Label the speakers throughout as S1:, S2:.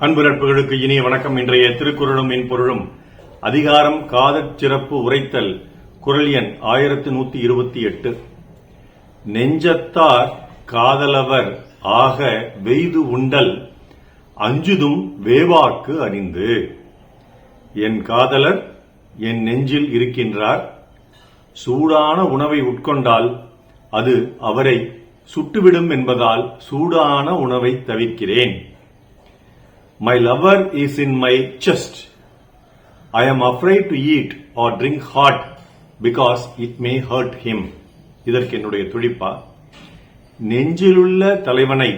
S1: அன்பு நட்புகளுக்கு இனிய வணக்கம். இன்றைய திருக்குறளும் என் பொருளும் அதிகாரம் காதற் சிறப்பு உரைத்தல். குறள் எண் 1128. நெஞ்சத்தார் காதலவர் ஆக வெய்து உண்டல் அஞ்சுதும் வேவாக்கு அறிந்து. என் காதலர் என் நெஞ்சில் இருக்கின்றார். சூடான உணவை உட்கொண்டால் அது அவரை சுட்டுவிடும் என்பதால் சூடான உணவை தவிர்க்கிறேன். My lover is in my chest. I am afraid to eat or drink hot because it may hurt him. இதற்கு என்னுடைய துடிப்பா, நெஞ்சிலுள்ள தலைவனை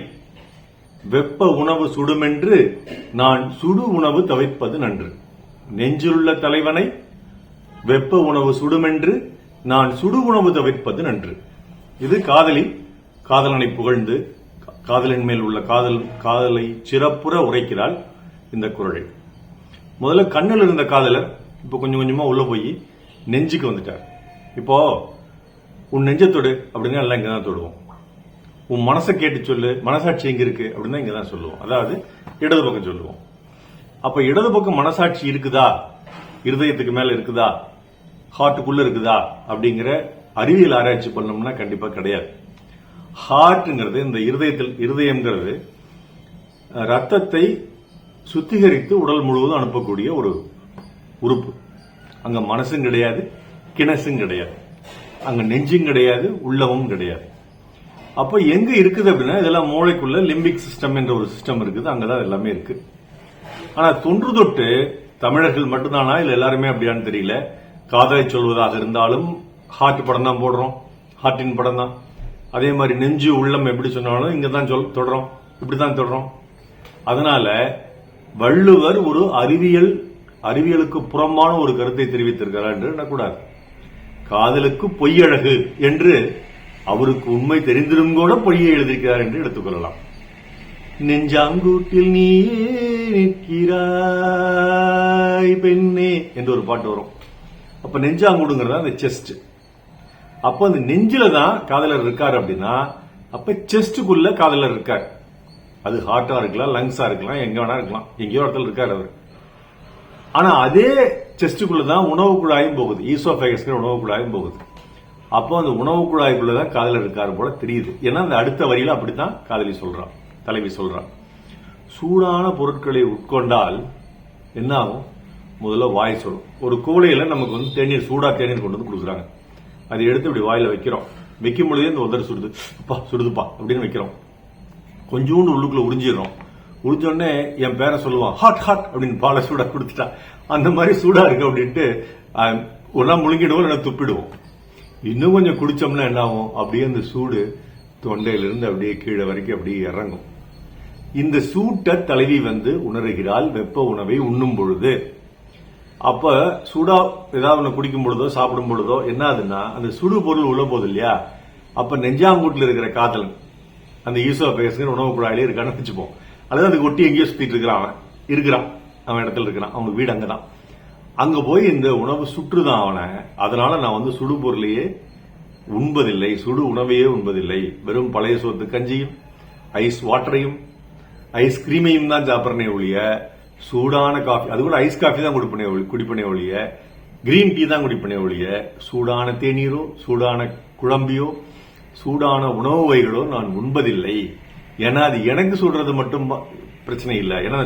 S1: வெப்ப உணவு சுடுமென்று நான் சுடு உணவு தவிர்ப்பது நன்று. நெஞ்சிலுள்ள தலைவனை வெப்ப உணவு சுடுமென்று நான் சுடு உணவு தவிர்ப்பது நன்று. இது காதலனை புகழ்ந்து காதலின் மேல் உள்ள காதலை சிறப்புற உரைக்கிறாள் இந்த குறளை. முதல்ல கண்ணில் இருந்த காதலர் இப்ப கொஞ்சம் கொஞ்சமா உள்ள போய் நெஞ்சுக்கு வந்துட்டார். இப்போ உன் நெஞ்சத்தொடு அப்படின்னா எல்லாம் இங்கதான் தொடுவோம். உன் மனசை கேட்டு சொல்லு, மனசாட்சி எங்க இருக்கு அப்படின்னா இங்கதான் சொல்லுவோம். அதாவது இடது பக்கம் சொல்லுவோம். அப்ப இடது பக்கம் மனசாட்சி இருக்குதா, இருதயத்துக்கு மேல இருக்குதா, ஹார்ட்டுக்குள்ள இருக்குதா அப்படிங்கிற அறிவியல் ஆராய்ச்சி பண்ணோம்னா கண்டிப்பா கிடையாது. ஹார்ட்ங்கிறது இந்த இருதயம்ங்கிறது ரத்தத்தை சுத்திகரித்து உடல் முழுவதும் அனுப்பக்கூடிய ஒரு உறுப்பு. அங்க மனசும் கிடையாது, கிணசும் கிடையாது, அங்க நெஞ்சும் கிடையாது, உள்ளமும் கிடையாது. அப்ப எங்க இருக்குது அப்படின்னா இதெல்லாம் மூளைக்குள்ள லிம்பிக் சிஸ்டம் என்ற ஒரு சிஸ்டம் இருக்குது, அங்கதான் எல்லாமே இருக்கு. ஆனா தொன்று தொட்டு தமிழர்கள் மட்டும்தானா இல்ல எல்லாருமே அப்படியான்னு தெரியல, காதலை சொல்வதாக இருந்தாலும் ஹார்ட் படம் தான் போடுறோம், ஹார்ட்டின் படம் தான். அதே மாதிரி நெஞ்சு உள்ளம் எப்படி சொன்னாலும் இங்கதான் தொடறோம், இப்படிதான் தொடறோம். அதனால வள்ளுவர் ஒரு அறிவியலுக்கு புறம்பான ஒரு கருத்தை தெரிவித்திருக்கிறார் என்று எண்ணக்கூடாது. காதலுக்கு பொய்யழகு என்று அவருக்கு உண்மை தெரிந்திரும் கூட பொய்யை எழுதியிருக்கிறார் என்று எடுத்துக்கொள்ளலாம். நெஞ்சாங்கூட்டில் நீயே நிற்கிறாய் பெண்ணே என்று ஒரு பாட்டு வரும். அப்ப நெஞ்சாங்கூடுங்கிறதா அந்த செஸ்ட். அப்ப அந்த நெஞ்சில தான் காதலர் இருக்காரு அப்படின்னா அப்ப செஸ்டுக்குள்ள காதலர் இருக்கார். அது ஹார்ட்டா இருக்கலாம், லங்ஸா இருக்கலாம், எங்க வேணா இருக்கலாம், எங்கேயோ இடத்துல இருக்காரு அவர். ஆனா அதே செஸ்டுக்குள்ளதான் உணவு குழாயும் போகுது, ஈசோபேகஸ் உணவு குழாயும் போகுது. அப்போ அந்த உணவு குழாய்க்குள்ளதான் காதலர் இருக்காரு போல தெரியுது. ஏன்னா அந்த அடுத்த வரியில அப்படித்தான் தலைவி சொல்றான். சூடான பொருட்களை உட்கொண்டால் என்ன ஆகும்? முதல்ல வாய் சொல்லும். ஒரு குவளையில நமக்கு தேநீர், சூடா தேநீர் கொண்டு வந்து கொடுக்குறாங்க. அதை எடுத்து இப்படி வாயில வைக்கிறோம். வைக்கும் பொழுதே இந்த உதறு சுடுதுப்பா அப்படின்னு வைக்கிறோம். கொஞ்சோண்டு உள்ளுக்குள்ள உறிஞ்சிடறோம். உறிஞ்சோடனே என் பேரை சொல்லுவான், ஹாட் ஹாட் அப்படின்னு பாலை சூடா கொடுத்துட்டா அந்த மாதிரி சூடா இருக்கு அப்படின்ட்டு ஒன்னா முழுங்கிடுவோம், இல்லைன்னா துப்பிடுவோம். இன்னும் கொஞ்சம் குடிச்சோம்னா என்ன ஆகும்? அப்படியே அந்த சூடு தொண்டையிலிருந்து அப்படியே கீழே வரைக்கும் அப்படியே இறங்கும். இந்த சூட்டை தலைவி உணர்கிறாள் வெப்ப உணவை உண்ணும் பொழுது. அப்ப சூடா ஏதாவது ஒண்ணு குடிக்கும் பொழுதோ சாப்பிடும் பொழுதோ என்ன ஆகுதுன்னா அந்த சுடு பொருள் உள்ள போகுது இல்லையா? அப்ப நெஞ்சாங்கூட்டில் இருக்கிற காதலன் அந்த ஈசோபேகஸ் உணவு குழாயிலே இருக்கான்னு வச்சுப்போம். அதாவது அதுக்கு ஒட்டி எங்கேயோ சுத்திட்டு இருக்கிறான், அவன் இடத்துல இருக்கிறான், அவங்க வீடு அங்கதான். அங்க போய் இந்த உணவு சுற்றுதான் அவனை. அதனால நான் சுடு பொருளையே உண்பதில்லை, சுடு உணவையே உண்பதில்லை. வெறும் பழைய சோத்து கஞ்சியும் ஐஸ் வாட்டரையும் ஐஸ்கிரீமையும் தான் சாப்பிட்றனே ஒழிய சூடான காஃபி, அது கூட ஐஸ் காஃபி தான் குடிப்பனே ஒழிய கிரீன் டீ தான் குடிப்பனே ஒழிய சூடான தேநீரோ சூடான குழம்பியோ சூடான உணவு வகைகளோ நான் உண்பதில்லை. ஏன்னா அது எனக்கு சொல்றது மட்டும் பிரச்சனை இல்லை. ஏன்னா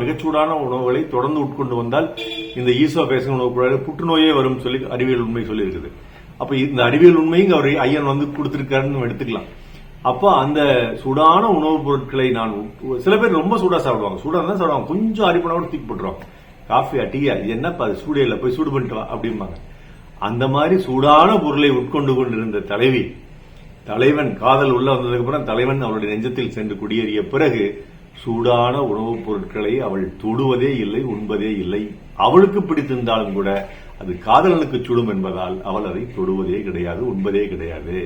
S1: மிகச்சூடான உணவுகளை தொடர்ந்து உட்கொண்டு வந்தால் இந்த ஈசோபேகஸ் உணவு குழாயில் புற்றுநோயே வரும் சொல்லி அறிவியல் உண்மை சொல்லி இருக்குது. அப்ப இந்த அறிவியல் உண்மையும் அவர் ஐயன் கொடுத்திருக்காருன்னு எடுத்துக்கலாம். அப்ப அந்த சூடான உணவுப் பொருட்களை நான் சில பேர் ரொம்ப சூடா சாப்பிடுவாங்க, சூடா தான் சாப்பிடுவாங்க, கொஞ்சம் அரிப்பனோட தூக்கி போட்டுருவாங்க. காஃபியா டீயா என்னப்பா சூடையில போய் சூடு பண்ணிட்டு வா அப்படிம்பாங்க. அந்த மாதிரி சூடான பொருளை உட்கொண்டு கொண்டிருந்த தலைவன் காதல் உள்ள வந்ததுக்கு அப்புறம் தலைவன் அவளுடைய நெஞ்சத்தில் சென்று குடியேறிய பிறகு சூடான உணவுப் பொருட்களை அவள் தொடுவதே இல்லை, உண்பதே இல்லை. அவளுக்கு பிடித்திருந்தாலும் கூட அது காதலனுக்கு சுடும் என்பதால் அவள் அதை தொடுவதே கிடையாது, உண்பதே கிடையாது.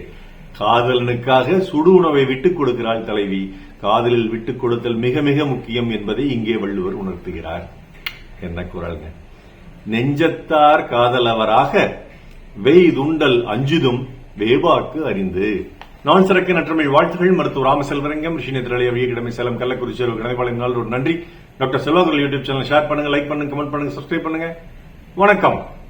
S1: காதலனுக்காக சுடு உணவை விட்டுக் கொடுக்கிறாள் தலைவி. காதலில் விட்டுக் கொடுத்தல் மிக மிக முக்கியம் என்பதை இங்கே வள்ளுவர் உணர்த்துகிறார். என்ன குறள்ங்க? நெஞ்சத்தார் காதலவராக வெய்துண்டல் அஞ்சுதும் வேவாக்கு அறிந்து. நான் சிறக்க நற்றமிழ் வாழ்த்துகள். மருத்துவர் ராமசெல்வரங்கம், ரிஷினேந்திரலைய வியகிடமை சேலம் கள்ளக்குறிச்சி கடமைப்பாளையம் நாள். நன்றி. டாக்டர் செல்வகுரு யூடியூப் சேனல் ஷேர் பண்ணுங்க, லைக் பண்ணுங்க, கமெண்ட் பண்ணுங்க, சப்ஸ்கிரைப் பண்ணுங்க. வணக்கம்.